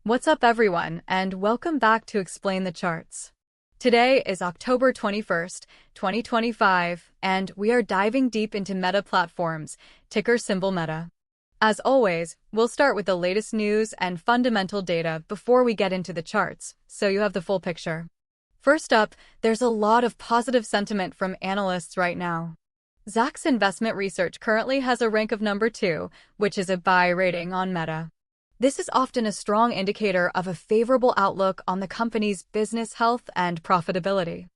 What's up everyone, and welcome back to Explain the Charts. Today is October 21st, 2025, and we are diving deep into Meta Platforms, ticker symbol Meta. As always, we'll start with the latest news and fundamental data before we get into the charts, so you have the full picture. First up, there's a lot of positive sentiment from analysts right now. Zacks Investment Research currently has a rank of number 2, which is a buy rating on Meta. This is often a strong indicator of a favorable outlook on the company's business health and profitability.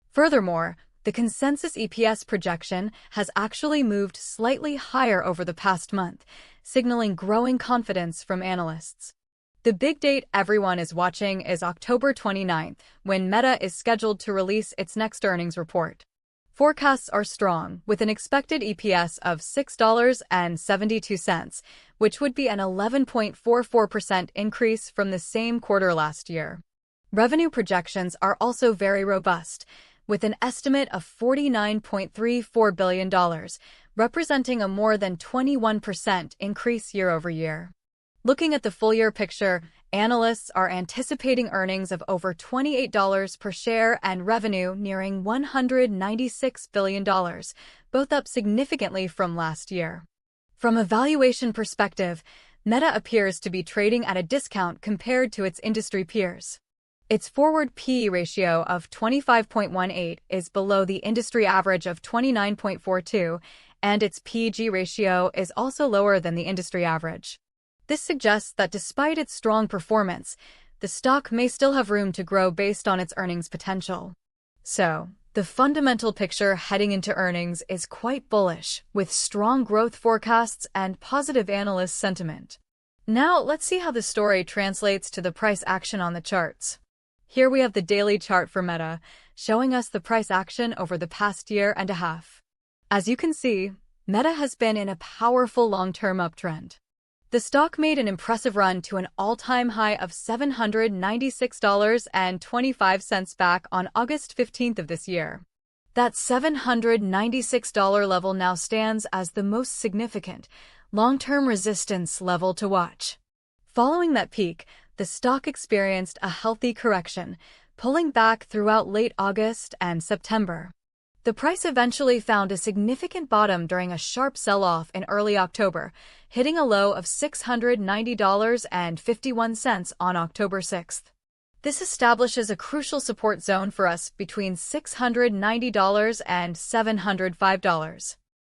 Furthermore, the consensus EPS projection has actually moved slightly higher over the past month, signaling growing confidence from analysts. The big date everyone is watching is October 29th, when Meta is scheduled to release its next earnings report. Forecasts are strong, with an expected EPS of $6.72, which would be an 11.44% increase from the same quarter last year. Revenue projections are also very robust, with an estimate of $49.34 billion, representing a more than 21% increase year-over-year. Looking at the full-year picture, analysts are anticipating earnings of over $28 per share and revenue nearing $196 billion, both up significantly from last year. From a valuation perspective, Meta appears to be trading at a discount compared to its industry peers. Its forward P/E ratio of 25.18 is below the industry average of 29.42, and its P/G ratio is also lower than the industry average. This suggests that despite its strong performance, the stock may still have room to grow based on its earnings potential. So, the fundamental picture heading into earnings is quite bullish, with strong growth forecasts and positive analyst sentiment. Now, let's see how the story translates to the price action on the charts. Here we have the daily chart for Meta, showing us the price action over the past year and a half. As you can see, Meta has been in a powerful long-term uptrend. The stock made an impressive run to an all-time high of $796.25 back on August 15th of this year. That $796 level now stands as the most significant long-term resistance level to watch. Following that peak, the stock experienced a healthy correction, pulling back throughout late August and September. The price eventually found a significant bottom during a sharp sell-off in early October, hitting a low of $690.51 on October 6th. This establishes a crucial support zone for us between $690 and $705.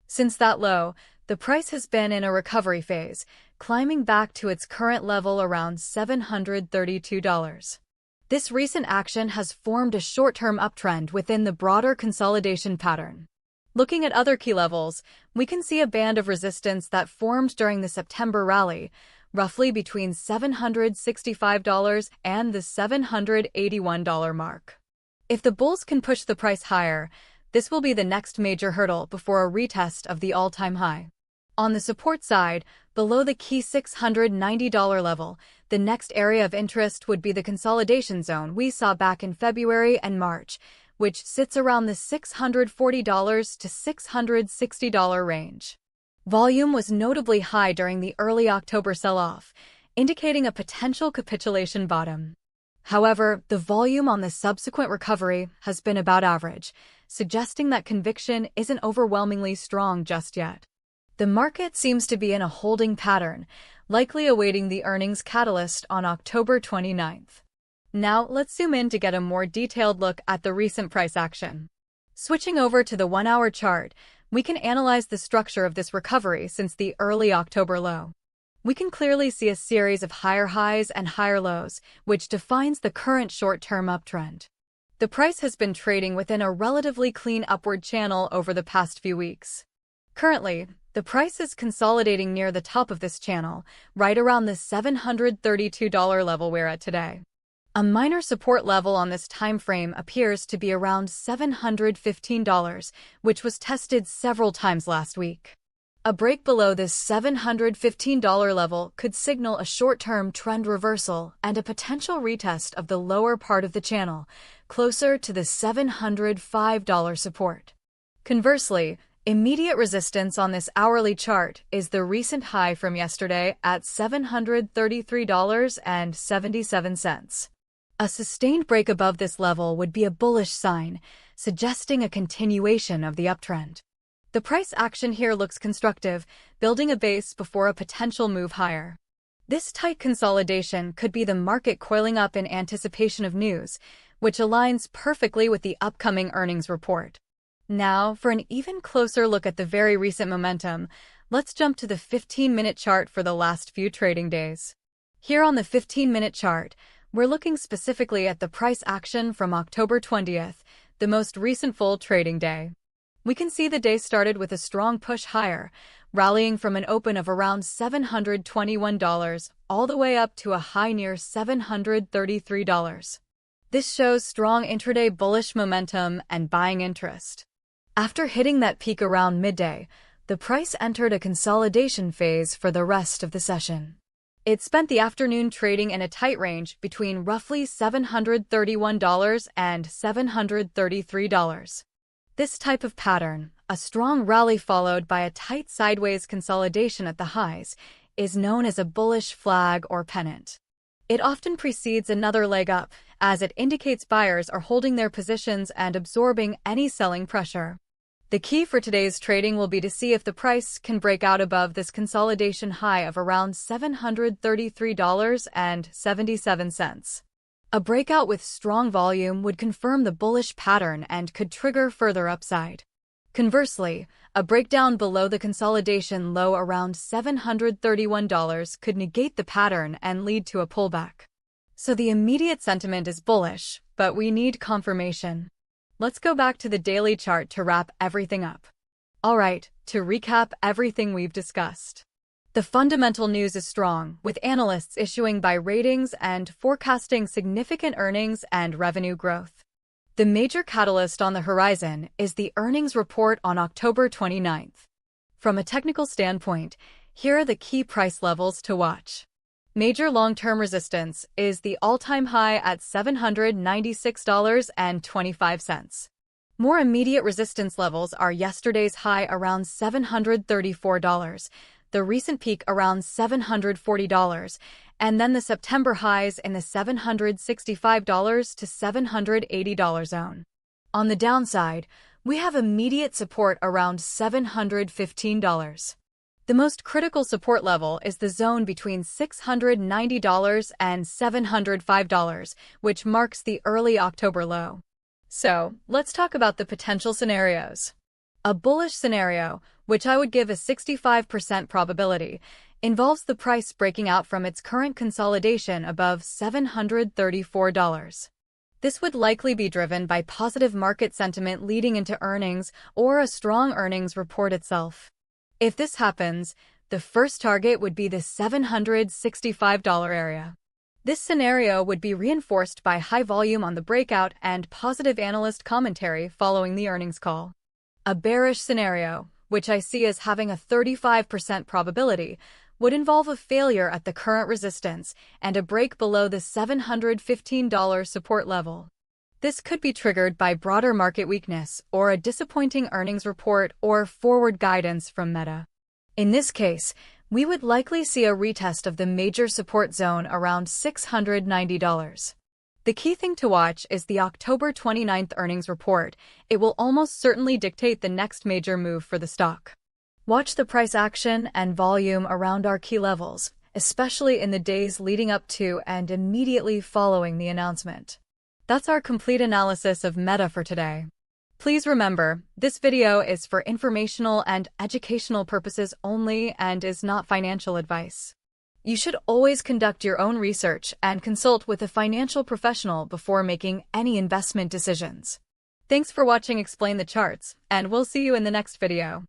Since that low, the price has been in a recovery phase, climbing back to its current level around $732. This recent action has formed a short-term uptrend within the broader consolidation pattern. Looking at other key levels, we can see a band of resistance that formed during the September rally, roughly between $765 and the $781 mark. If the bulls can push the price higher, this will be the next major hurdle before a retest of the all-time high. On the support side, below the key $690 level, the next area of interest would be the consolidation zone we saw back in February and March, which sits around the $640 to $660 range. Volume was notably high during the early October sell-off, indicating a potential capitulation bottom. However, the volume on the subsequent recovery has been about average, suggesting that conviction isn't overwhelmingly strong just yet. The market seems to be in a holding pattern, likely awaiting the earnings catalyst on October 29th. Now, let's zoom in to get a more detailed look at the recent price action. Switching over to the 1-hour chart, we can analyze the structure of this recovery since the early October low. We can clearly see a series of higher highs and higher lows, which defines the current short-term uptrend. The price has been trading within a relatively clean upward channel over the past few weeks. Currently, the price is consolidating near the top of this channel, right around the $732 level we're at today. A minor support level on this time frame appears to be around $715, which was tested several times last week. A break below this $715 level could signal a short-term trend reversal and a potential retest of the lower part of the channel, closer to the $705 support. Conversely, Immediate resistance on this hourly chart is the recent high from yesterday at $733.77. A sustained break above this level would be a bullish sign, suggesting a continuation of the uptrend. The price action here looks constructive, building a base before a potential move higher. This tight consolidation could be the market coiling up in anticipation of news, which aligns perfectly with the upcoming earnings report. Now, for an even closer look at the very recent momentum, let's jump to the 15-minute chart for the last few trading days. Here on the 15-minute chart, we're looking specifically at the price action from October 20th, the most recent full trading day. We can see the day started with a strong push higher, rallying from an open of around $721 all the way up to a high near $733. This shows strong intraday bullish momentum and buying interest. After hitting that peak around midday, the price entered a consolidation phase for the rest of the session. It spent the afternoon trading in a tight range between roughly $731 and $733. This type of pattern, a strong rally followed by a tight sideways consolidation at the highs, is known as a bullish flag or pennant. It often precedes another leg up, as it indicates buyers are holding their positions and absorbing any selling pressure. The key for today's trading will be to see if the price can break out above this consolidation high of around $733.77. A breakout with strong volume would confirm the bullish pattern and could trigger further upside. Conversely, a breakdown below the consolidation low around $731 could negate the pattern and lead to a pullback. So the immediate sentiment is bullish, but we need confirmation. Let's go back to the daily chart to wrap everything up. Alright, to recap everything we've discussed. The fundamental news is strong, with analysts issuing buy ratings and forecasting significant earnings and revenue growth. The major catalyst on the horizon is the earnings report on October 29th. From a technical standpoint, here are the key price levels to watch. Major long-term resistance is the all-time high at $796.25. More immediate resistance levels are yesterday's high around $734, the recent peak around $740, and then the September highs in the $765 to $780 zone. On the downside, we have immediate support around $715. The most critical support level is the zone between $690 and $705, which marks the early October low. So, let's talk about the potential scenarios. A bullish scenario, which I would give a 65% probability, involves the price breaking out from its current consolidation above $734. This would likely be driven by positive market sentiment leading into earnings or a strong earnings report itself. If this happens, the first target would be the $765 area. This scenario would be reinforced by high volume on the breakout and positive analyst commentary following the earnings call. A bearish scenario, which I see as having a 35% probability, would involve a failure at the current resistance and a break below the $715 support level. This could be triggered by broader market weakness or a disappointing earnings report or forward guidance from Meta. In this case, we would likely see a retest of the major support zone around $690. The key thing to watch is the October 29th earnings report. It will almost certainly dictate the next major move for the stock. Watch the price action and volume around our key levels, especially in the days leading up to and immediately following the announcement. That's our complete analysis of Meta for today. Please remember, this video is for informational and educational purposes only and is not financial advice. You should always conduct your own research and consult with a financial professional before making any investment decisions. Thanks for watching Explain the Charts, and we'll see you in the next video.